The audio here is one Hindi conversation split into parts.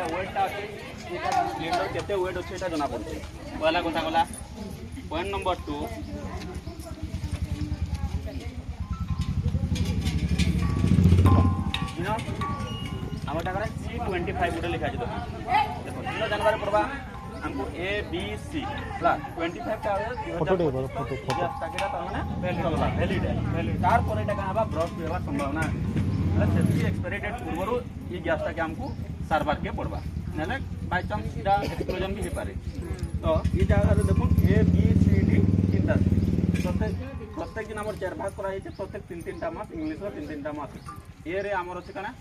এটা ওয়েটটা আছে এটা সিলিন্ডার কেতে ওয়েট আছে এটা জানা পড়ছে পয়লা কথা গলা পয়েন্ট নম্বর 2 আমার টাকা C25 গুটে লেখা আছে দেখো দেখো তোমরা জানবার পড়বা हमको A B C प्लस 25 টা ফটো টাকাটা তার মানে ভ্যালিড তারপরে এটা কানা বা ব্রশ হওয়ার সম্ভাবনা আছে সেটি এক্সপায়ারি ডেট পূর্বরু এই গ্যাসটাকে हमको সার্ভার কে পড়বা নালে বাই চান্স এটা এক্সপ্লোজন বি হই পারে তো এই জায়গাতে দেখুন A B C D তিনটা প্রত্যেক দিন আমার 4 ভাগ করা হয়েছে প্রত্যেক 3-3টা মাস ইংলিশে 3-3টা মাস এ রে আমার হচ্ছে কানা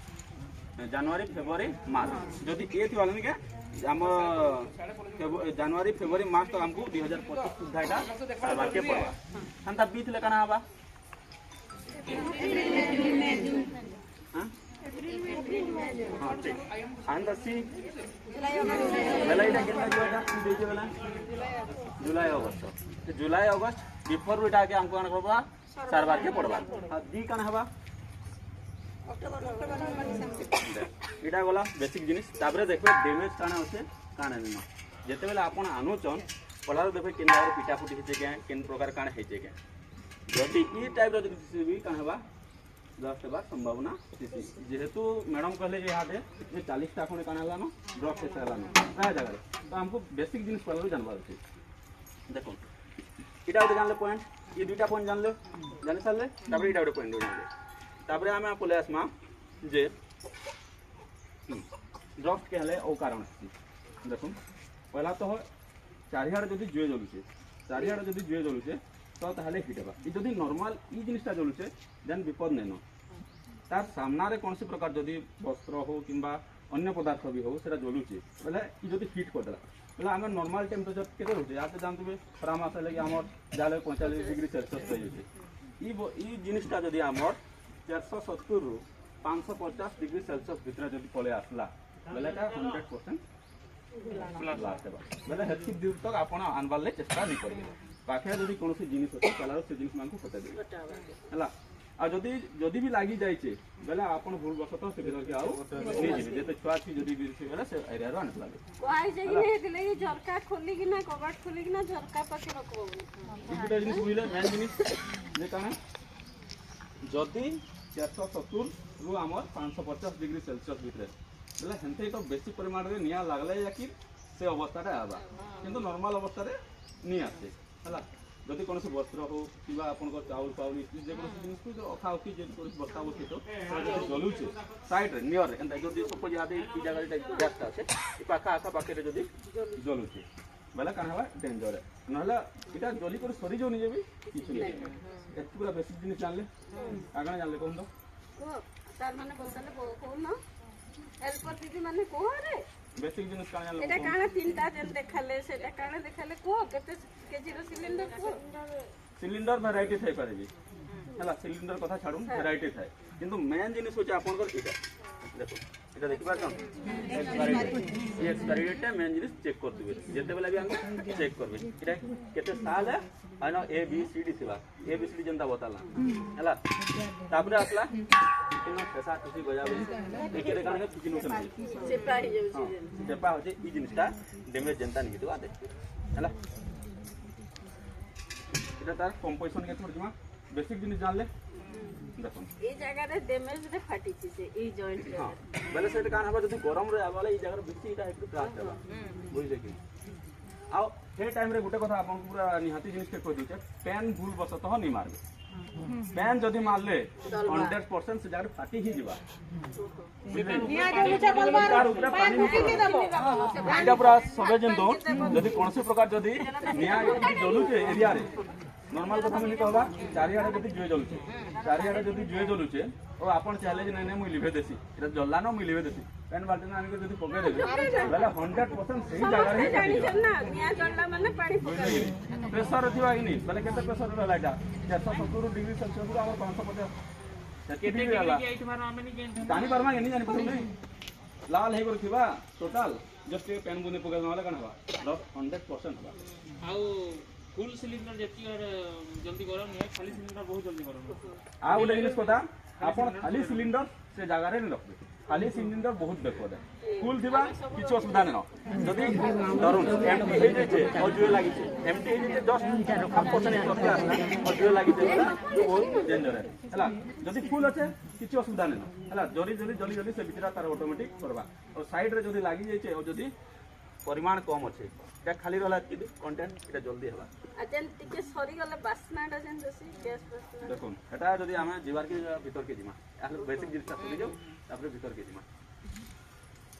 জানুয়ারি ফেব্রুয়ারি মার্চ যদি এ থি वाला के हम जनवरी फेब्रुआरी मार्च तक हमको 2025 सुधा এটা সার্ভার কে পড়বা হান্তা বি থলে কানা হবা हां ठीक हांता सी जुलाई এটা কেন जोटा देखिए वाला जुलाई अगस्त बिफोर এটা के हमको काना करबा सार्वर के पड़बा दी काना हबा এটা গলা বেসিক জিনিস তারপরে দেখবে ড্যামেজ কানা আছে কানা নিন যেতেবেলে আপন আনুচন পলার দেখবে কেন জায়গায় পিটা ফুটি হেছে কে কেন প্রকার কানা হেছে কে যদি এই টাইপ যদি সিবি কানা হবা ব্লস্ট হবার সম্ভাবনা যেহেতু ম্যাডাম कहले যে হাতে যে 40 টা কোনে কানা লানো ড্রপ হয়ে চালানো না জায়গা তো हमको বেসিক জিনিস পলার জানবার আছে দেখুন এটা ওটা জানলে পয়েন্ট এই দুইটা পয়েন্ট জানলে তারপরে এটা ওটা পয়েন্ট জানলে তারপরে আমি পলে আসমা যে ড্রপ के हले ओ कारण देखो पहला तो चारिहाड़ जदि जुए जलुचे चारिहाड़ जदि जुए जलुचे तो ताहले हिट हेबा ई जदि नॉर्मल ई जिनिसटा जलुचे देन विपद नेनो तार सामना रे कोनसी प्रकार जदि वस्त्र हो किंबा अन्य पदार्थ भी हो सेटा जलुचे बोले ई जदि हिट कर देला बोले हम नॉर्मल टेम्परेचर केते रहते आते जानतबे परामर्श लगे हमर जाले 45 डिग्री सेल्सियस हो जाते ई जिनिसटा जदि हमर 470 रु 550 डिग्री सेल्सियस भीतर जदि पले आसला बेले का 100% ब्लास्ट हेबा बेले हेतु दूर तक आपण आनबाले चेष्टा नहीं करिवे पाखे जदि कोनोसी जिनिस होते कलर से जिनिस मानकु फटे दे हला आ जदि भी लागी जाय छे बेले आपण भूल बसत से भीतर के आउ नहीं जिवे जेते छुआ छी जदि भी से बेले से एरिया रो आने लागे कोई जगी नहीं दिले झरका खोली कि ना कबाट खोली कि ना झरका पाके रखबो इटा जिनिस बुझले मेन जिनिस जे काना जदि 470 रु आमर 550 डिग्री सेल्सियस भीतर बोले हेंते तो बेसी परिमाण रे निया लागले याकि से अवस्था आवा किंतु नॉर्मल अवस्था रे नि आसे हला जदि कोनसे वस्त्र हो किबा आपन को चाउल पाउल जे कोनसे जिनिस को जो अखा उठी जे कोनसे बस्ता बस्ती तो जलुचे साइड रे नियर रे एंता जदि सपोज यादे ई जगह रे गैसटा আছে ई पाखा आखा पाखे रे जदि जलुचे बेला कान हवा डेंजर है नहला इटा जली कर सरी जो नहीं जेबी किछु नहीं एत पूरा बेसिक जिनिस जानले आगना जानले कोन दो को तार माने बोलतले को ना हेल्पर दीदी माने को रे बेसिक जिनिस कान जानले एटा काना तीनटा जन देखाले सेटा काना देखाले को केते केजी रो सिलेंडर को सिलिंडर वैरायटी थाई पारेबी हला सिलिंडर कथा छाडुन वैरायटी थाई किंतु मेन जिनिस होचे आपन को इटा देखो এটা দেখি পারছন এক্সপায়ারি ডেট মেন জিনিস চেক कर दिबे जेते बेला भी हम चेक करबे এটা केते साल है आनो ए बी सी डी थिबा ए बी सी डी जनता बताला हला तापरे आसला किनो पैसा खुशी बजाबे एकेरे कारण खुशी नोट चेपा ही जाउची चेपा होचे ई जिनिसटा डैमेज जनता नहीं दिबा दे हला এটা তার কম্পোজিশন के थोड़ी बेसिक जिनिस जानले देखो ए जगह रे डैमेज रे फाटी छी से ए जॉइंट रे हां बेले सेट कान हबा जदी गरम रे आवाले ई जगह बेसी इटा एकटु ब्लास्ट हबा बुझले कि आ हे टाइम रे गुटे कथा आपन पूरा निहाती जिनिस के कह दिचे पेन भूल बसत हो नहीं मारबे पेन जदी मारले 100% से जगह फाटी ही जीवा निया जलुचे बलबार पानी फेंकी देबो इटा पूरा सबे जन दो जदी कोनसे प्रकार जदी निया जलुचे एरिया रे नॉर्मल कथा में कहबा चारियाडे जदी जुए जलुचे चारियाडे जदी जुए जलुचे ओ आपण चाले जे नै मुई लिभे देसी एटा जल्ला न मुई लिभे देसी पेन बाल्टी ना आनी जदी पके देबे बेला 100% सही जगह रे जानी ना निया जल्ला माने पानी पके प्रेशर थिबा कि नहीं बेले केते प्रेशर रहला एटा 470 डिग्री सेल्सियस रु हमर 550 केते डिग्री एट मारो आमे नि जानि परमा नि जानि परम नहीं लाल हे कर थिबा टोटल जस्ट पेन बुने पके नले कन हवा 100% हवा आउ फुल सिलिंडर जेती और जल्दी गरम नहीं है खाली सिलिंडर बहुत जल्दी गरम आ उले जिनिस कोता आपण खाली सिलिंडर से जगह रे रखबे खाली सिलिंडर बहुत बेकड फुल थिबा किछ असुविधा नै न जदी धरुन एमटी हे जे छे और जुए लागि छे एमटी हे जे जस्ट 5% करते आसला और जुए लागि छे तो बहुत डेंजर है हला जदी फुल अछि किछ असुविधा नै न हला जल्दी जल्दी जल्दी जल्दी से बिचरा तार ऑटोमेटिक करबा और साइड रे जदी लागि जाय छे और जदी परिमाण कम अछि এটা খালি रहला कि कंटेंट এটা जल्दी हला अजन टिके सरी गले बास्नाटा जन जसी गैस बास्ना देखुन এটা যদি আমি জিবার के भीतर के जिमा आलो बेसिक जिनिस सरी जाऊ तापर भीतर के जिमा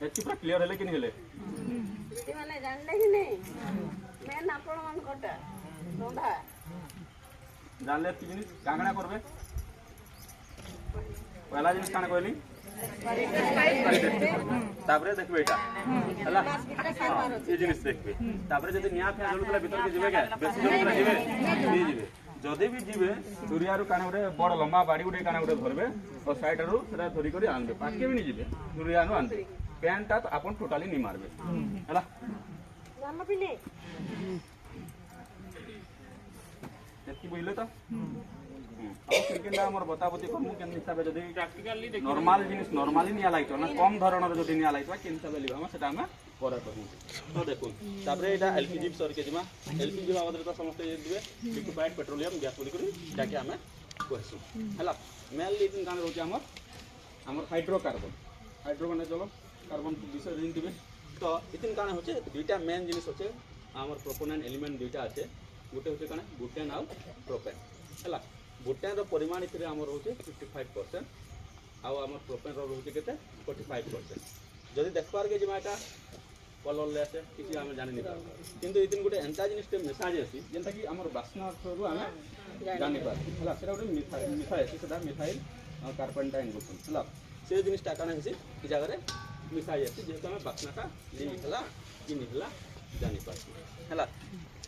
एति पूरा क्लियर हेले कि नहीं हेले दीदी माने जानले ही नहीं मैं आपण मन कोटा रोंधा जानले कि जिनिस कांगना करबे पहला जिनिस काना कहली तापरे देखबे एटा हला ये जिनिस देखबे तापरे जदी निया फे जलुतला भीतर के जिबे के बेसी जलुतला जिबे नहीं जिबे जदी भी जिबे सूर्यारू काना उडे बड़ लंबा बाड़ी उडे काना उडे धरबे और साइड रू सेटा धरी करी आनबे पाके भी नहीं जिबे सूर्यानु आनबे पैंटा तो अपन टोटली नहीं मारबे हला जान पिले एति बुझले तो अब सेकेंडा हमर बताबती कम केन हिसाबे जदी प्रैक्टिकली देख नॉर्मल जिनिस नॉर्मली निया लाइतो ना कम धरणर जदी निया लाइतो केन हिसाबे लिबा हम सेटा हम परे कहू तो देखुन तापरे एटा एलपीजी सर के जिमा एलपीजी बाबदरे तो समस्त ये दिबे लिक्विफाइड पेट्रोलियम गैस बोली करी जाके हमें कहसु हला मेनली दिन कान रोचे हमर हाइड्रोकार्बन ने चलो कार्बन विषय दिन दिबे तो इतिन कान होचे दुईटा मेन जिनिस होचे हमर प्रोपोनेंट एलिमेंट दुईटा আছে गोटे होचे कान बुटेन आ प्रोपेन हला बुटेन रो परिमाण इतरे हमर होचे 55% आ हमर प्रोपेन रो होचे केते 45% जदी देखबार के जिमा एटा कलर ले आसे किसी हम जानि नि पार किंतु इतिन गोटे एंता जिनिस टे मेसाज आसी जेंता कि हमर बास्ना रो हमें जानि पार हला सेटा गोटे मिथाइल आसी सेटा मिथाइल कार्बेंटाइन बोलछन हला से जिनिस टा काना हेसी इ जगह रे मिसाज आसी जेतो हमें बास्नाटा लिखला कि निखला जानि पार हला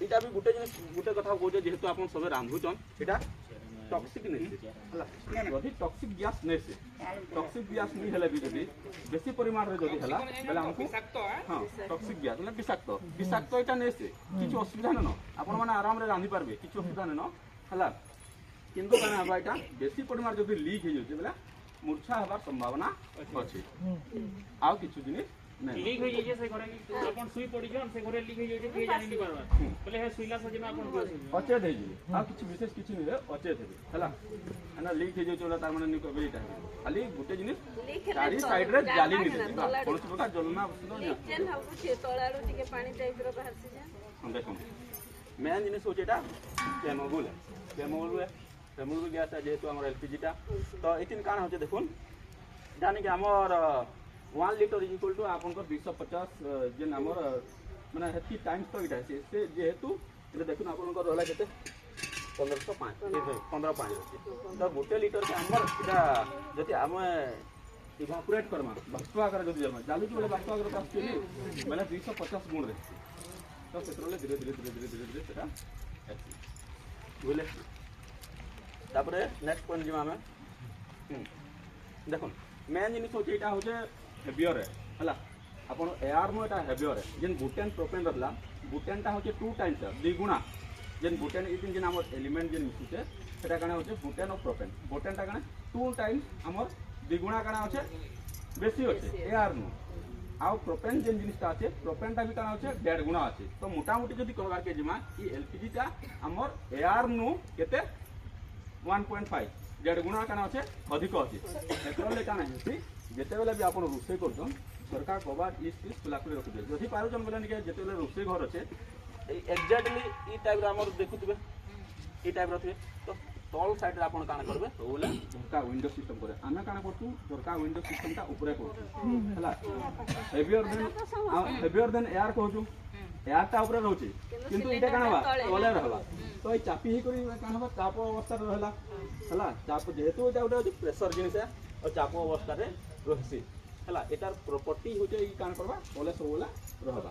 इटा भी गोटे जिनिस गोटे कथा कहू जेहेतु आपन सबे रांधुचन एटा टॉक्सिक नहीं हला जदी टॉक्सिक गैस नहीं टॉक्सिक गैस नहीं हले भी जदी बेसी परिमाण रे जदी हला बेला हमको हां टॉक्सिक गैस मतलब विषाक्त एटा नहीं से किछ असुविधा न आपन माने आराम रे रांधी पारबे किछ असुविधा न हला किंतु काना हबा एटा बेसी परिमाण जदी लीक हे जते बेला मूर्छा हबार संभावना अछि आउ किछ जिनिस नहीं लीक हो जाय से घरे अपन सुई पड़ी जन से घरे लीक हो जाय के जानि नि पारबा बोले हे सुईला सजे में अपन को अचेत हे जी आ किछ विशेष किछ नहीं रे अचेत हे हला एना लीक हे जो तार माने नि कहबे एटा खाली गुटे जिनिस चारि साइड रे जाली नि देबा कोन प्रकार जलना सुनो ना जेन हम छे तोळाळू टिके पानी टाइप रो बाहर से जा हम देखो मेन जिनिस होचे एटा केमोल गैस है जेहेतु हमर एलपीजी टा तो इतिन कान होचे देखुन जानि कि हमर 1 लीटर इज इक्वल टू आपन को 250 जेन हमर माने हेती टाइम्स तो इटा से जेहेतु इटा देखुन आपन को रहला केते 1505 1505 तो गोटे लीटर के हमर इटा जति हम इवापोरेट करमा बाष्प आकार जति जमा जालू कि बोले बाष्प आकार पास के माने 250 गुण रे तो पेट्रोल धीरे धीरे सेटा बोले तापरे नेक्स्ट पॉइंट जिमा हमें देखुन मेन जिनिस होचे एटा होचे हेवियर है हला आपण एआर नो एटा हेवियर है जेन बुटेन प्रोपेन रहला बुटेन ता होचे 2 टाइम्स द्विगुणा जेन बुटेन इतिन जेन हमर एलिमेंट जेन मिसुचे सेटा काना होचे बुटेन और प्रोपेन बुटेन ता काना 2 टाइम्स हमर द्विगुणा काना होचे बेसी होचे एआर नो आउ प्रोपेन जेन जिनिसटा আছে प्रोपेन ता भी काना होचे 1.5 गुणा আছে तो मोटा मोटी जदी कहबार के जिमा ई एलपीजी ता हमर एआर नो केते 1.5 1.5 गुणा काना होचे अधिक होचे पेट्रोल ले काना हेसी जेते बेला भी आपण रोसे करछन सरकार कबार इस खुला कर रखि दे जदी पारुचन बोले के जेते बेला रोसे घर আছে एग्जैक्टली ई टाइप रा हमर देखुतबे ई टाइप रथबे तो तल साइड रे आपण काना करबे तो बोले झरका विंडो सिस्टम करे आमे काना करतु झरका विंडो सिस्टम ता ऊपरे करतु हला हेवियर देन एयर कहजु एयर ता ऊपरे रहउची किंतु इटा काना बा तले रहला तो ई चापी ही करी काना बा चाप अवस्था रहला हला चाप जेहेतु एटा उटा प्रेशर जिनिस है और चाप अवस्था रे रहसी हला एटार प्रॉपर्टी होचे ई कान करबा बोले सबोला रहबा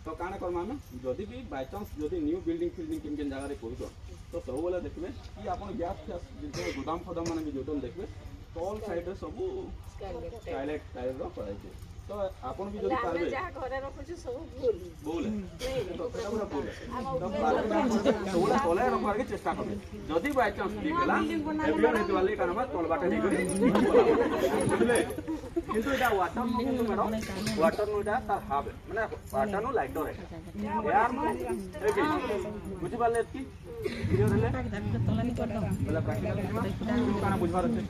तो कान करबा हम जदी भी बाय चांस जदी न्यू बिल्डिंग किन किन जगह रे करूतो तो सबोला देखबे कि आपण गैस जे गोदाम फदाम माने भी जोटल देखबे टॉल साइड रे सब स्काईलाइट टाइप रो पड़ाई छै तो आपण भी जदी पारबे जा घरे रखु सब भूल तो सेटा पूरा भूल तो सबोला तले रखबार के चेष्टा करबे जदी बाय चांस दिखला एवियर हेतु वाले कान बा तल बाटे नहीं करी बुझले কিন্তু এটা ওয়াটার নো কিন্তু ম্যাডাম ওয়াটার নো এটা তার হাফ মানে ওয়াটার নো লাইটর এটা এয়ার নো একে বুঝি পারলে কি ক্লিয়ার হলে বলা প্র্যাকটিক্যাল কানা বুঝবার আছে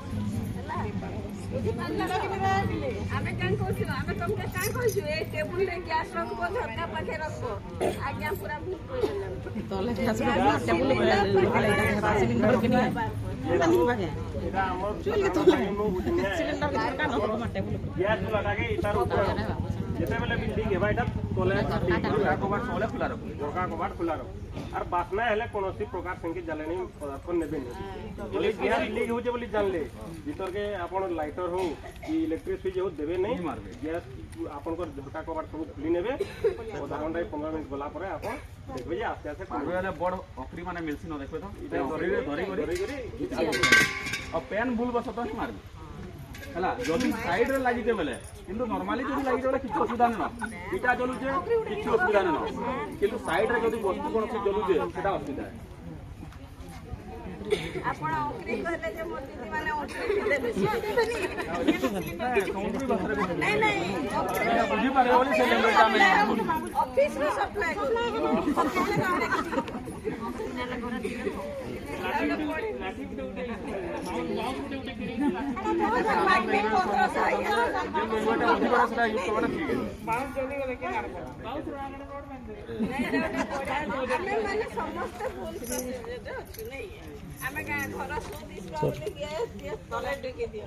ଆମେ କାଁ କହୁଛୁ ଆମେ ତମକେ କାଁ କହିଛୁ ଏ ଟେବୁଲରେ ଗ୍ୟାସ୍ ରଖିବ ଝରକା ପାଖେ ରଖିବ ଆଜ୍ଞା ପୁରା ଭୁଲ କହିଦେଲେ এটা আমার সিলিন্ডার গ্যাস চুলাটাকে এটার উপর যেতেবেলে বিল্ডিং হেবা এটা তলে ঝরকা কভার সবলে খোলা রাখো ঝরকা কবাট খোলা রাখো আর বাসনা হেলে কোনসি প্রকার সঙ্গে জ্বালানি পদার্থ নেবেন বলে গ্যাস লিক হচ্ছে বলে জানলে ভিতরকে আপন লাইটর হো কি ইলেকট্রিক সুইচ হো দেবে নাই মারবে গ্যাস আপনকর ঝরকা কবাট সব খুলি নেবে আধা ঘন্টায় 15 মিনিট গলা পরে আপন দেখবে যে আস্তে আস্তে আগে বড় অকরি মানে মিলছি না দেখবে তো এটা ধরি আর পেন ভুল বসত হি মারবে হলা যদি সাইড রে লাগিতে বেলে কিন্তু নরমালি যদি লাগিতে বেলে কিছু অসুবিধা না এটা চলুছে কিছু অসুবিধা না কিন্তু সাইড রে যদি বস্তু কোন কিছু চলুছে সেটা অসুবিধা ଆପଣ ଅଙ୍କୁରି କହିଲେ ଯେ ମୋ ଦିଦି ମାନେ ଅଙ୍କୁରି ଦେବେ ନାଇଁ ନାଇଁ ବୁଝି ପାରିବେ ବୋଲି ସେ ଲେଙ୍ଗେଜଟା ଆମେ ଅଫିସରୁ ସପ୍ଲାଏ ସମସ୍ତେ ଆମେ ଘର ତଳେ ଡିକି ଦିଅ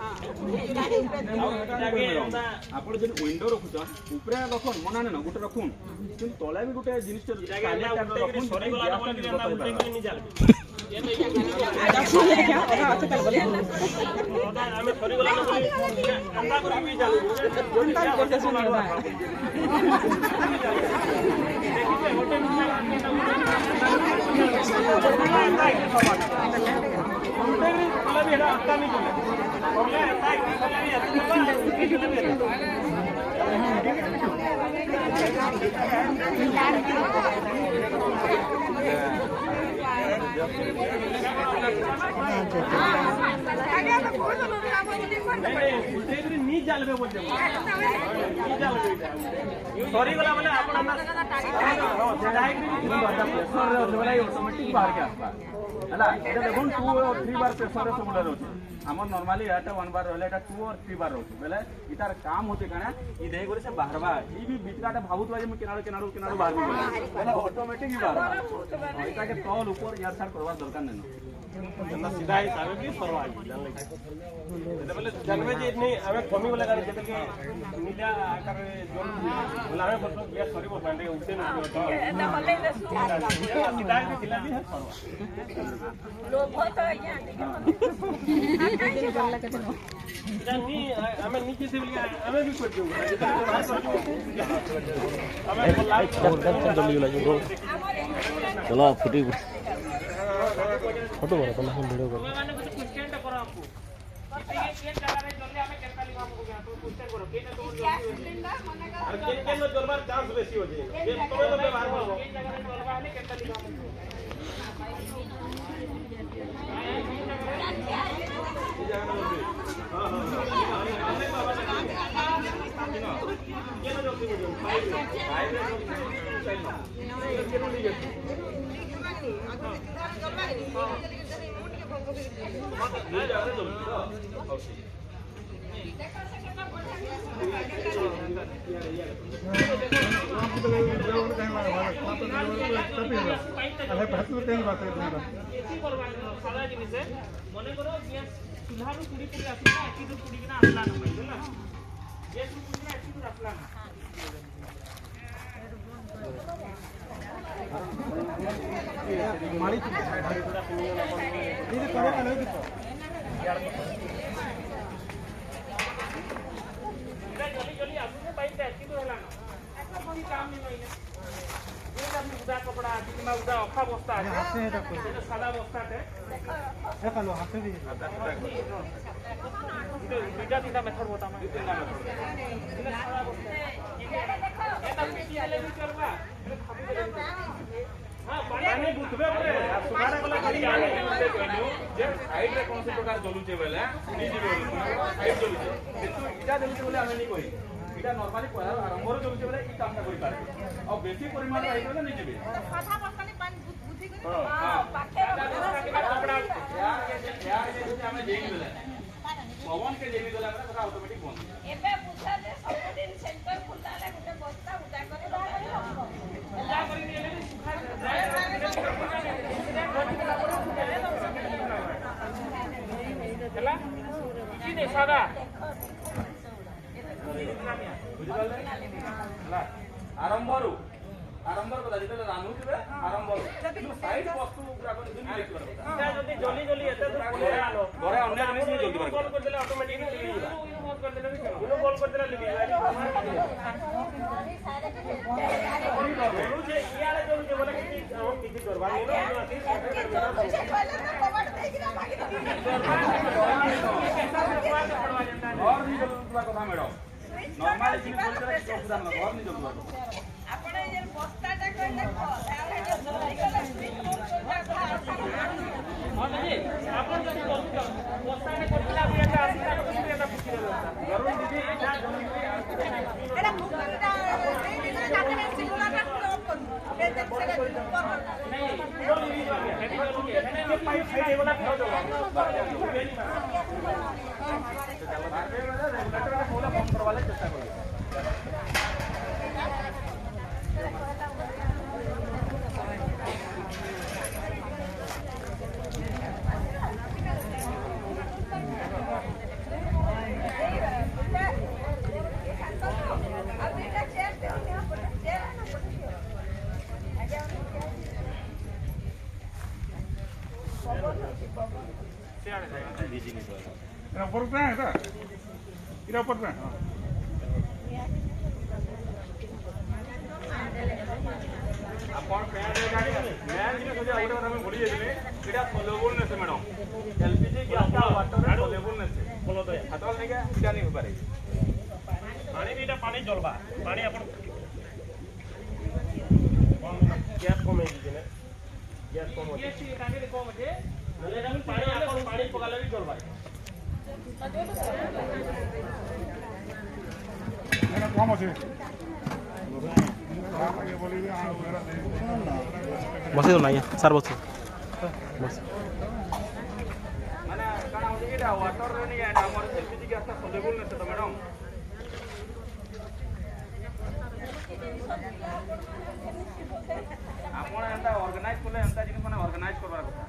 ଆପଣ ଯଦି ୱିଣ୍ଡୋ ରଖୁଛନ୍ ଉପରେ ରଖୁନ୍ ମନା ନାଇଁ ଗୋଟେ ରଖୁନ୍ କିନ୍ତୁ ତଳେ ବି ଗୋଟେ ଜିନିଷ jalbe bolche sorry gala bole apna automatic बाहर के आसपा हला एटा देखुन 2 और 3 बार प्रेशर रे सबले रहउछ हमर नॉर्मली एटा 1 बार रहले एटा 2 और 3 बार रहउछ बेले इतार काम होते काना ई देख करे से बाहरबा ई भी बिटकाटा भाबुत बाजे में किनारो बाहर भी बेले ऑटोमेटिक ही बाहर एटा के तल ऊपर यार सार करवा दरकार नै ना सीधा हिसाब भी फरवा जान लगे एटा बेले जानबे जे नहीं हमें कमी वाला गाड़ी जेते के नीला आकार जोन बोला हमें मतलब गैस सॉरी वो बैंडे उठते नहीं एटा भले सीधा भी खिला भी है फरवा लोभ तो आज्ञा नहीं हमें नीचे से बोलिए हमें भी कर दूंगा बाहर कर हमें जल्दी लगे चलो फुटी फोटो करो तुम वीडियो करो माने कुछ क्वेश्चन टा करो आपको ये जगह रे जल्दी हमें केतना लिखा हमको तो क्वेश्चन करो केना तो और के नो जलबार चांस बेसी हो जाए ये तुम्हें तो व्यवहार करो ये जगह रे जलवा हमें केतना लिखा सारा जिनिस मने करो गैस चूल्हा रो पुड़ी पुड़ी आसला एकी तो पुड़ी किना आसला न बुझला गैस रो पुड़ी एकी तो आसला न मारी ये करे कले की जल्दी आसने बाइक एकी तो होला न ऐसा कोई काम नहीं होइले ये अपनी उदा कपड़ा कितना उदा अखा बस्ता है हाथ से है तो सादा बस्ता है देखा लो हाथ से भी बीटा तीनटा मेथड बता मैं तीनटा मेथड सादा बस्ता एटा पीटी वाले भी करबा हां पानी बुतबे परे सुधारे वाला गाड़ी आने ସାଇଡ୍ ରେ କୌଣସି ପ୍ରକାର ଜଲୁଛେ ବେଲେ ନେଇଯିବେ ସାଇଡ୍ ଜଲୁଛେ କିନ୍ତୁ ଇଟା ଜଲୁଛେ ବେଲେ ଆମେ ନେଇ କହି ଇଟା ନର୍ମାଲି ଆରମ୍ଭରୁ ଜଲୁଛେ ବେଲେ ଇ କାମଟା କରିପାରିବେ ଆଉ ବେଶୀ ପରିମାଣରେ ହେଇଗଲେ ନେଇଯିବେ ଆମେ ଦେଇଦେଲେ ପବନ କେ ଦେଇଦେଲେ ଆମେ ସେଟା ଅଟୋମେଟିକ ବନ୍ଦ ଏବେ ବୁଝା ଯେ ସବୁଦିନ ସେଣ୍ଟର ଖୋଲାଲେ ଗୋଟେ ବସ୍ତା ଉଦା କରି ହେଲା କିଛି ନାଇଁ ସାଦା ବୁଝିପାରିଲେ ହେଲା ଆରମ୍ଭରୁ କଥା ଯେତେବେଳେ ରାନ୍ଧୁଥିବେ ଆରମ୍ଭରୁ କିନ୍ତୁ ସାଇଡ୍ ବସ୍ତୁ ଗୁଡାକ ଯଦି ଦେଖିବାର କଥା এটা যদি জলি জলি এতে দূর পড়ে গেল ଘରେ ଅନ୍ୟ ଜିନିଷ ବି ଜଲଦି বল করে দিলে অটোমেটিক লিভি যাবে ইনো বল করে দিলে লিভি যাবে বলু যে ইয়ালে জলি যে বলে কি আমার কিছু করবা নি না আছে ଘର ନି ଜଲୁଥିବା କଥା ମ୍ୟାଡମ୍ ନର୍ମାଲି ଜିନିଷ ଭିତରେ କିଛି ଅସୁବିଧା ନାହିଁ ଘର ନି ଜଲୁଥିବା କଥା ଆପଣ ଏ ଯେ ବସ୍ତାଟା କହିଲେ ତାହେଲେ ଯେ ଜଲ୍ଦି କଲେ ସ୍ପିଡ୍ ହଁ ଦିଦି ଆପଣ ଯଦି ବସ୍ତାଟେ କରିଥିଲା ବି ଏଟା ଆସିଲା ତ କିଛି ଏଟା ପୁଛି ଦେଲା জরুরি দিদি এটা ଏଟା ମୁଖଟା ଦେଇଦିନା ତାପରେ ସିଗୁଲାଟା କ୍ଲୋଜ୍ କରୁ ସେଟା ନାଇଁ ଜଲ୍ଦି ହେଇଯିବ ଆଜ୍ଞା ହେଭି ଜଲ୍ଦି যে পাইপ সাইডে বলা খাও দাও ରେଗୁଲେଟର କୋଉଟା ବନ୍ଦ କରବା ଲାଗି ଚେଷ୍ଟା କରିବେ ऊपर पे है सर इधर ऊपर पे हां ଆପଣ ପ୍ୟାନ୍ ଜାଣିବେ ପ୍ୟାନ୍ ଜିନିଷ ଯଦି ଆଉ ଗୋଟେ କଥା ଆମେ ଭୁଲି ଯାଇଥିଲେ ଏଇଟା ସଲେବୁଲ ନେছে ମ୍ୟାଡମ୍ ଏଲପିଜି ଗ୍ୟାସଟା ୱାଟରରେ ସଲେବୁଲ ନେছে বলো তো ହାତ ନେଇକି ଏଇଟା ନେଇ ହେଇପାରେ পানি বিটা পানি জলবা পানি আপন গ্যাস কমে দিছে না গ্যাস কম হচ্ছে ये चीज कागे कम আছে নলে আমি পানি আপন পানি পকালে বি জলবা मेरा कम আছে आगे बोलिए हां मेरा ବସେଇ ଦଉନ ଆଜ୍ଞା ସାର୍ ବସ ମାନେ କାଣା ହଉଛି କି ଏଇଟା ୱାଟରରେ ନେଇ ଏଇଟା ଆମର ଏଲପିଜି ଗ୍ୟାସଟା ସଲେବୁଲ ନେছে ତ ମ୍ୟାଡମ୍ ଆପଣ ଏନ୍ତା ଅର୍ଗାନାଇଜ କଲେ ଏନ୍ତା ଜିନିଷ ମାନେ ଅର୍ଗାନାଇଜ କରବାର କଥା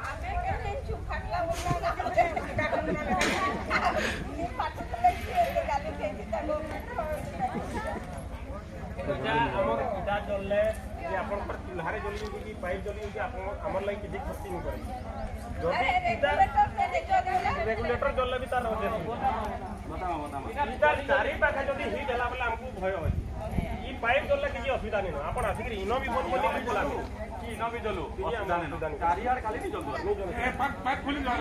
ଆମେ କେତେ ଚୁପ କାଟଲା ବୋଲା আমার ইটা জললে যে আপনার চুলহারে জলি যদি পাইপ জলি যদি আপনার আমার লাগি কিছু ক্ষতি নি করে রেগুলেটর জললে বি তার হচ্ছে बतामा ইটা চারি পাখে যদি হিট হেলা বলে আমকু ভয় হয় ই পাইপ জললে কিছু অসুবিধা নেই আপন আসিকি ইনো বি বল বলি বলা କି ନ ବି ଜଲୁ ଅସୁବିଧା ନାହିଁ। ଚାରିଆଡେ ଖାଲି ବି ଜଲୁ ए पाक खुली जा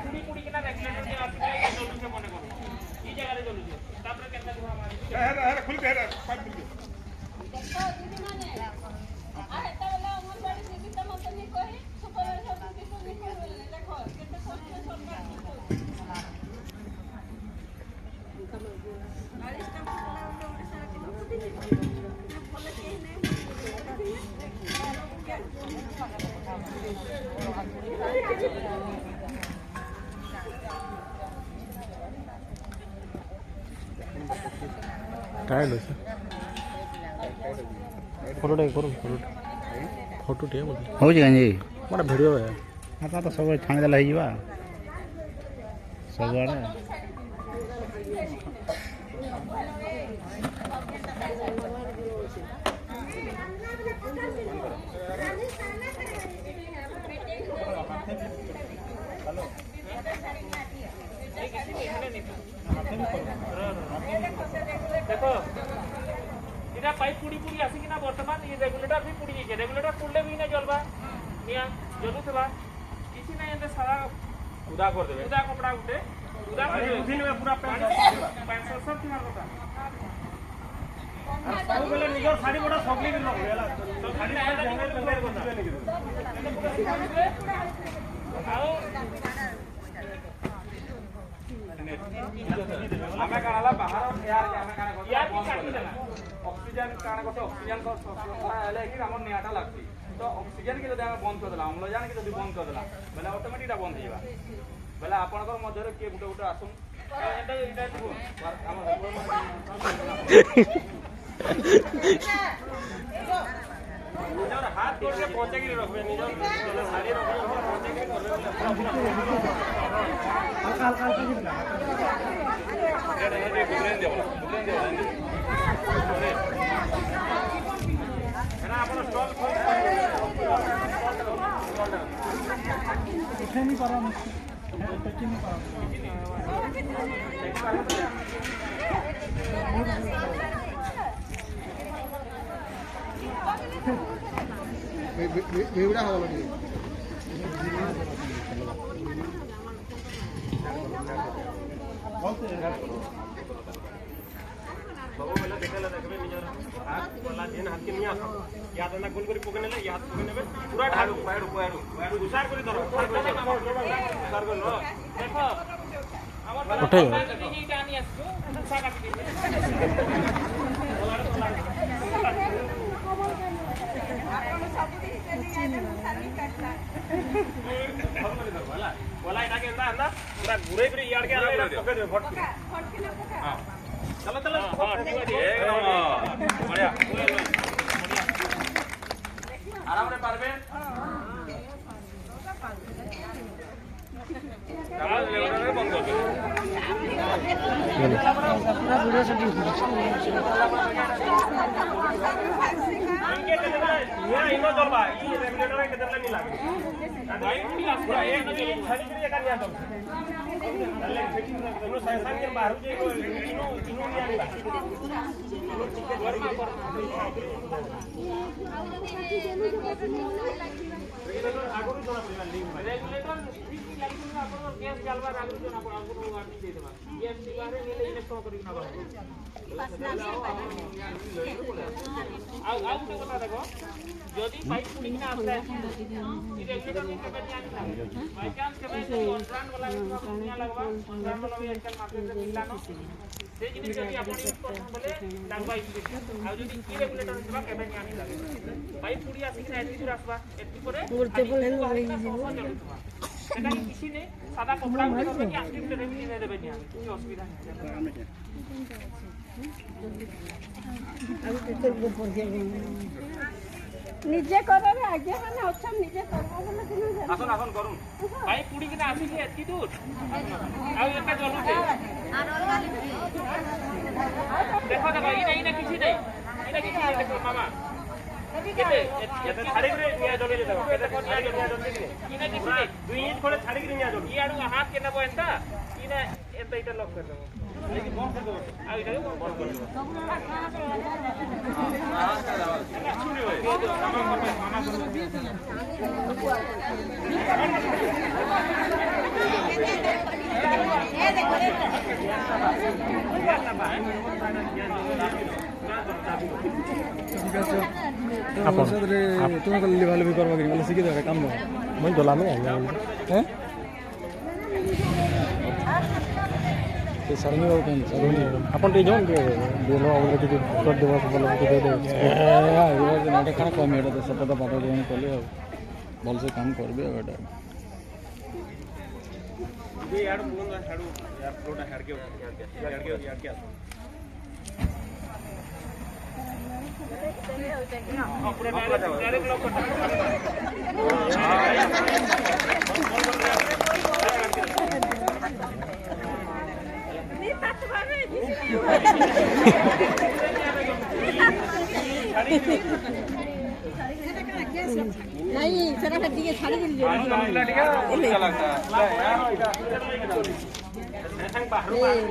ପୁଡ଼ି ପୁଡ଼ି କିନା ରେଗୁଲେଟର ଯେ ଆସିଲେ ଜଲୁଛେ ମନେ କରୁ ଇ ଜାଗାରେ ଜଲୁଛେ ତାପରେ କେନ୍ତା ଧୁଆ ମାରି है खुली दे पाक खुली টায়ার্ড হয়েছে ফটোটা করুন ফটো টিকে বলতে ହଉଛି କାହିଁ ଗୋଟେ ଭିଡ଼ିଓ ଆପଣ ତ ସବୁବେଳେ ଛାଣିଦେଲେ ହେଇଯିବା ସବୁଆଡ଼େ देखो इटा पाइप पुड़ी पुड़ी आसी कि ना वर्तमान ये रेगुलेटर भी पुड़ी जाइए रेगुलेटर पुड़ले भी ना जलबा निया जलुथबा किसी ना एते सारा ଉଦା କରିଦେବେ उदा कपड़ा उठे उदा পানি कर উঠি নেবে পুরা पानी पेंसिल सब तुम्हार কথা ସବୁ বেলে নিজর শাড়ি বড় সকলি দিন হবে ହେଲା তো শাড়ি এটা জঙ্গল এটা জঙ্গল কথা ଆଉ ଆମେ କାଣା ହେଲା ବାହାର ଏୟାର କେ ଆମେ କାଣା ୟାର କରବା କି କାଟିଦେଲା ଅକ୍ସିଜେନ କାଣା କରছে ଅକ୍ସିଜେନ ହେଲେ କି ଆମର ନିଆଁଟା ଲାଗୁଛି ତ ଅକ୍ସିଜେନ କି ଯଦି ଆମେ ବନ୍ଦ କରିଦେଲା ଅମ୍ଳଜାନ କି ଯଦି ବନ୍ଦ କରିଦେଲା ବେଲେ ଅଟୋମେଟିକ ଟା ବନ୍ଦ ହେଇଯିବା ବେଲେ ଆପଣଙ୍କର ମଧ୍ୟରେ କିଏ ଗୋଟେ ଗୋଟେ ଆସୁନ୍ ଏଟା ଏଟା ଯିବ ଆମର ନିଜର ହାତ ଗୋଡ଼ରେ ପହଞ୍ଚେଇକି ରଖବେ ନିଜର ଶାଢ଼ୀ ରଖବେ ପହଞ୍ଚେଇକି କରବେ ଏଟା ଆପଣ ଷ୍ଟଲ୍ ସବୁବେଳେ ଦେଖେଇଲେ ଦେଖବେ ନିଜର ହାତ ଗଲା ଯେନ୍ ହାତକେ ନିଆ ଆସ ୟା ଦଣ୍ଡା ଗୋଲ କରି ପକେଇ ନେଲେ ୟା ହାତ ପକେଇ ନେବେ ପୁରା ଢାଳୁ ଉସାର କରି ଧର ଉସାର କରି ନ ଦେଖ ଆମର ଉଠେଇ ଏଇଟା ଆନି ଆସିଛୁ ସା କାଟି बोला इटाके एंदा एंदा पूरा घुरे घुरे यार के आला पकड़ दे फट हां चलो चलो हां ठीक है एकदम बढ़िया आराम रे पारबे डाल लेवल रे बंद कर इनके कितना ये इनो चलबा ये रेगुलेटर के कितना नहीं लागे भाई पूरी पूरा एक नहीं छड़ी छड़ी का निया तो इनो संस्थान के बाहर जे इनो इनो निया नहीं आगुरी जोना पड़ेगा लिंक रेगुलेटर ठीक लागि आपन गैस डालबा आगुरी जोना आपन वार्निंग दे देबा गैस दिबारे नेले इलेक्ट्रो करि ना बा ଆଉ ଗୋଟେ କଥା ଦେଖ ଯଦି ପାଇପ୍ ପୁଡ଼ିକିନା ଆସିଲା ଇ ରେଗୁଲେଟର ନି କେବେ ଜାଣି ନା ବାଇ ଚାନ୍ସ କେବେ କଣ୍ଟ୍ରାକ୍ଟ वाला ନିଆ ଲାଗବା କଣ୍ଟ୍ରାକ୍ଟ वाला ବି ଆजकल ମାର୍କେଟ ରେ ମିଲାନ ସେ ଜିନିଷ ଯଦି ଆପଣ ୟୁଜ କରନ୍ ବୋଲେ ଡାଲବା ୟୁଜ ଆଉ ଯଦି ଇ ରେଗୁଲେଟର ଥିବା କେବେ ନି ଆନି ଲାଗେ ପାଇପ୍ ପୁଡ଼ି ଆସିକିନା ଏଠି ଦୂର ଆସିବା ଏଠି ପରେ ଗୋଟେ ବୋଲେ ଚାଲୁଥିବା ସେଟା କିଛି ନାହିଁ ସାଦା କପଡ଼ା ଉପରେ କି ଆକ୍ଟିଭ ରେ ବି ଦେଇ ଦେବେ ନିଆ କିଛି ଅସୁବିଧା ନାହିଁ ନିଜେ କରରେ ଆଜ୍ଞା ମାନେ ଅଛନ୍ ନିଜେ କରବ ବୋଲେ ଦିନ ଆସନ୍ ଆସନ୍ କରୁନ୍ ଭାଇ ପୁଡ଼ିକିନା ଆସିଛି ଏତିକି ଦୂର ଆଉ ଏଟା ଜଲୁଛେ ଦେଖ ଦେଖ ଏଇଟା କିଛି ନାହିଁ ଏଇଟା କିଛି ନାହିଁ ଦେଖ ମାମା କେତେ ये छाड़ी रे निया जले जे देखो केते निया जले ଏଇଟା କିଛି ନାହିଁ 2 इंच खोले छाड़ी रे निया जले ଇଆଡୁ ହାତ କେ ନେବ ଏନ୍ତା ଇନେ ଏନ୍ତା ଏଇଟା ଲକ୍ କରିଦେବ ଆଉ ଏଇଟା ବନ୍ଦ କରିଦେବ ଆପଣ তুমি কলে লিভালি বি করবা কি মানে শিখি দেবে কাম না মই দলামে আইয়া হ্যাঁ ସେ ସାରଙ୍ଗୀ ବାବୁ କେମିତି ସାରଙ୍ଗୀ ଆପଣ ଟିକେ ଯାଉନ୍ ଟିକେ ଦେଲ ଆଉ ଟିକେ କରିଦେବା ଭଲ ଟିକେ ଦେବେ ଏଇଟା କାଣା କମି ଏଇଟା ସେଟା ତ ପାଠ ଜଣ କଲେ ଆଉ ଭଲସେ କାମ କରିବେ ଆଉ ଏଇଟା ये यार बोलूंगा छाड़ू यार फ्लोटा हट के पूरा डायरेक्ट लॉक करता ନାଇଁ ସେଟା ଟିକେ ଛାଡ଼ି ଦେଲି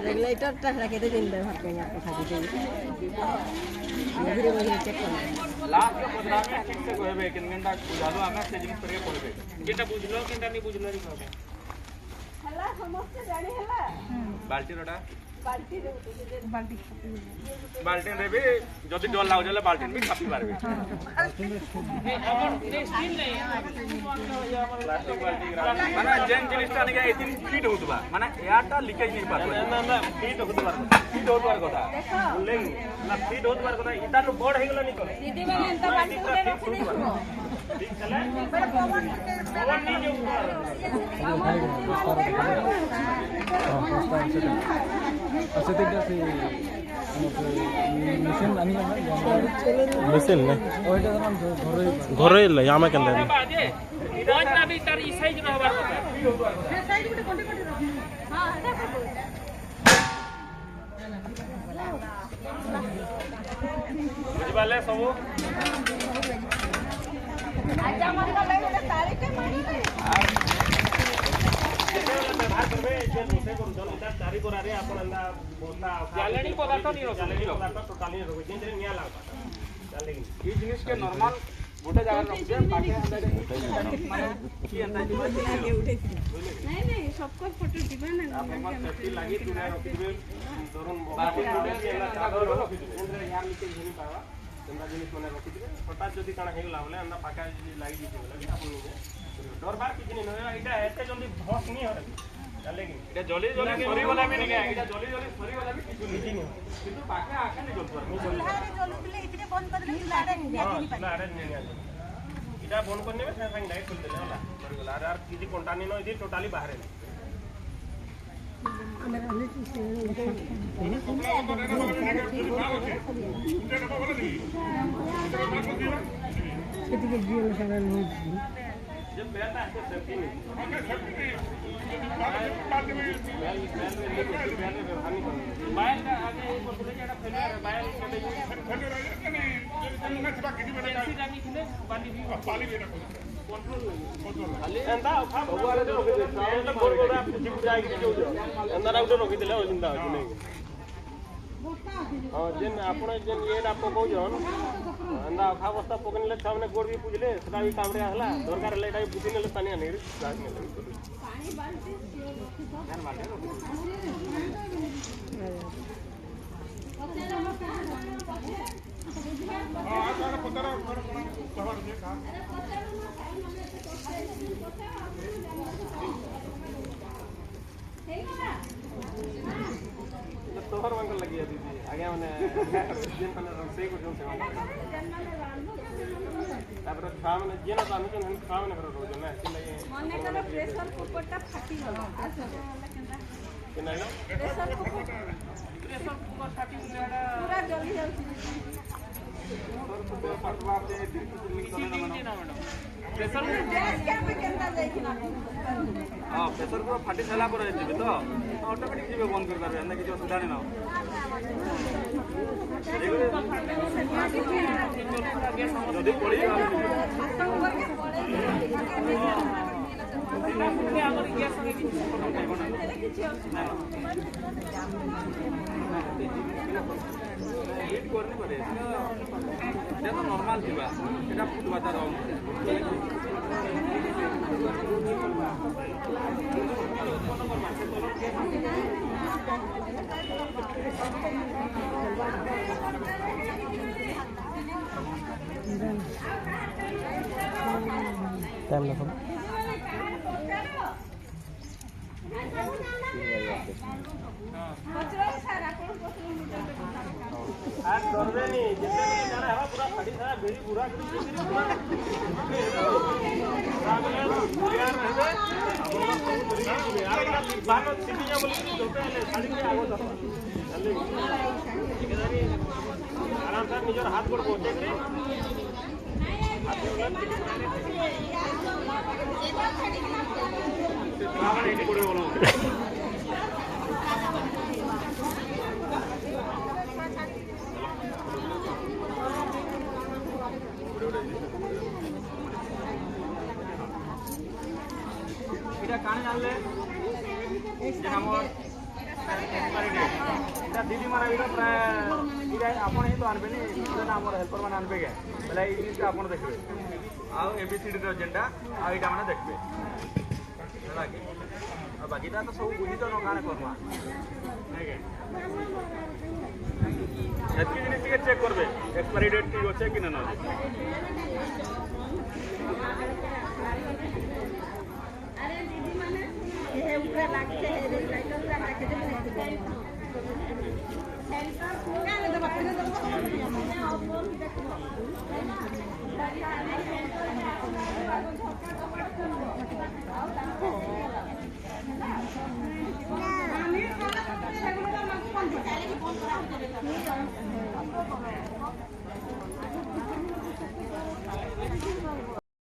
ରେଗୁଲେଟରଟା ସେଟା କେତେ ଦିନ ବ୍ୟବହାର କରିବା କଥା ଟିକେ ମଝିରେ ମଝିରେ ଚେକ୍ କର ଲାଷ୍ଟ ପଚରାମେ ଠିକ ସେ କହିବେ କେନ୍ କେନ୍ଟା ବୁଝାଲୁ ଆମେ ସେ ଜିନିଷ କରିକେ କହିବେ ଯେଟା ବୁଝଲ କେନ୍ଟା ନି ବୁଝଲ ରି କହିବେ ହେଲା ସମସ୍ତେ ଜାଣି ହେଲା ବାଲ୍ଟିରଟା ବାଲ୍ଟିରେ ବାଲ୍ଟିନରେ ବି ଯଦି ଡର ଲାଗୁଛି ହେଲେ ବାଲ୍ଟିନ ବି ଖାପି ପାରିବେ ମାନେ ଯେନ୍ ଜିନିଷଟା ନିକେ ଏଇଥିନ ଫିଟ୍ ହଉଥିବା ମାନେ ଏୟାରଟା ଲିକେଜ ନେଇ ପାରବେ ଫିଟ୍ ହଉଥିବାର ଫିଟ୍ ହଉଥିବାର କଥା ନା ଫିଟ୍ ହଉଥିବାର କଥା ଇଟାରୁ ବଡ଼ ହେଇଗଲାନି କଲେ ଦିଦି ମାନେ ଏନ୍ତା ବାଲ୍ଟି ଗୋଟେ ରଖିଦେଇଥିବ ଠିକ୍ ହେଲେ ସେତିକିଟା ସେ ମେସିନ୍ ଆନି মেশিন না ওইটা ঘরে ঘরে লাই আমি কেন ବାଜେ ବଜଟା ବି ତାର ଇ ସାଇଜ ରହିବାର କଥା ବୁଝିପାରିଲେ ସବୁ ଆଜି ଆମର ଗଲେ ଗୋଟେ ତାରିଖ ମାରିଲେ ବ୍ୟବହାର କରିବେ ଯେ ରୋଷେଇ କରୁଛନ୍ ଏଇଟା ଚାରି ବରାରେ ଆପଣ ଏନ୍ତା ବସ୍ତା ଜାଲେଣି ପଦାର୍ଥ ନି ରଖ ଜାଲେଣି ପଦାର୍ଥ ଟୋଟାଲି ରଖୁଛି ଯେମିତି ନିଆଁ ଲାଗୁଛି ଜାଣିଲେ କି এই জিনিসকে নরমাল গোটে জায়গায় রখছে পাখে আন্দাজে মানে কি আন্দাজ দিবা ନାଇଁ ନାଇଁ सबको फोटो दिबा ना ଆପଣଙ୍କର ସେଫ୍ଟି ଲାଗି ତୁମେ ରଖିଥିବେ ଧରୁନ୍ ଚାଦର ରଖିଥିବେ ଯେମିତି ୟାର ନିଚେ ଘିନି ପାଇବା ସେନ୍ତା ଜିନିଷ ମାନେ ରଖିଥିବେ ହଠାତ୍ ଯଦି କାଣା ହେଇଗଲା ବୋଲେ ଏନ୍ତା ପାଖା ଯଦି ଲାଗିଯିବ ବୋଲେ ଆପଣ ନିଜେ ଡରବାର କିଛି ନାଇଁ ନହେଲେ ଏଇଟା ଏତେ ଜଲ୍ଦି ଭସ୍ ନି ହଏ ଜାଣିଲେ କି এটা জলি জলি সরিগলা বি নিকে এটা জলি জলি সরিগলা বি কিছু କିଛି নিজি ନି কিন্তু পাখে আখে নি জ্বলবার এটা বন্ধ করে নেবে সাথে সাথে লাইট খুলে দেবে হলা সরিগলা আর কিছু কন্টানি নয় এটি টোটালি বাহারে যে বেলটা আছে সেফটি নেই ବାୟଲଟା ଆଗେ ଏଇ କରୁଥିଲେ ଯେ ଏଟା ଫେଲୁଆର ବାୟଲ କେବେ ଏସି ଲାଗି ଥିଲେ ବାଲି ବି ଏନ୍ତା ସବୁଆଡ଼େ ରଖିଦେଲେ ଗୋଡ଼ ଗୋଡ଼ା ପୁଚି ପୁଚା ହେଇକି ଯୋଉ ଏନ୍ତା ଗୋଟେ ରଖିଦେଲେ ଚିନ୍ତା ଅଛି ନାଇଁ ହଁ ଯେନ୍ ଆପଣ ଯେନ୍ ଇଏଟା ପକଉଛନ୍ ଏନ୍ତା ଅଖା ବସ୍ତା ପକେଇନେଲେ ଛୁଆମାନେ ଗୋଡ଼ ବି ପୁଜିଲେ ସେଟା ବି କାମରେ ହେଲା ଦରକାର ହେଲେ ଏଇଟା ବି ପୁଜି ନେଲେ ପାଣି ଆଣିକିରି ଚାର୍ଜ ନେଲେ ତୋହର ମାନଙ୍କର ଲାଗି ଦିଦି ଆଜ୍ଞା ମାନେ ଯେନ୍ ମାନେ ରୋଷେଇ କରୁଛନ୍ ସେମାନେ ତାପରେ ଛୁଆମାନେ ଯିଏ ନା ଜାଣୁଛନ୍ ହେନ୍ ଛୁଆମାନେ ଘରେ ରହୁଛନ୍ ନା ସେଥିଲାଗି ମନେ କଲେ ପ୍ରେସର କୁକରଟା ଫାଟିଗଲା କେନ୍ତା ହେଲା ପ୍ରେସର କୁକର ପ୍ରେସର କୁକର ଫାଟି ଗଲେ ଏଟା ପୁରା ଜଳି ଯାଉଛି କିଛି ଦିଉଛି ନା ମ୍ୟାଡ଼ାମ ପ୍ରେସର ଗ୍ୟାସ୍ ଆମେ କେନ୍ତା ଯାଇକିନା ହଁ ପ୍ରେସର କୁକର ଫାଟି ସାରିଲା ପରେ ଯିବେ ତ ଅଟୋମେଟିକ ଯିବେ ବନ୍ଦ କରିପାରିବେ ଏନ୍ତା କିଛି ଅସୁବିଧା ନାଇଁ ଯଦି ପଡ଼ି ଆମର ଗ୍ୟାସ୍ କିଛି হিট করনি পারে এটা তো নরমাল দিবা এটা ফুটবা তার টাইম দেখো আর ডরবেনি যেতে জানা হবা পুরা ফাটি সারা বেরি পুরা আরাম সে নিজের হাত গোড় পৌঁছে করে এটা কানে জানলে যে আমার এটা দিদি মারা এটা প্রায় এটা আপন ହିଁ ତ ଆଣିବେନି ନା ଆମର ହେଲ୍ପର ମାନେ ଆଣିବେ କେ ବୋଲେ ଏଇ ଜିନିଷଟା ଆପଣ ଦେଖିବେ ଆଉ ABCD ର ଯେନ୍ଟା ଆଉ ଏଇଟା ମାନେ ଦେଖିବେ ହେଲା କି ଆଉ ବାକିଟା ତ ସବୁ ବୁଝିଛ ନ କାଣା କର୍ମା ଏତିକି ଜିନିଷ ଟିକେ ଚେକ୍ କରବେ ଏକ୍ସପାରି ଡେଟ୍ ଠିକ୍ ଅଛେ କି ନା अरे दीदी माने ये ऊपर लागते है लाइटर लगा के दे सेंटर क्या ले दबा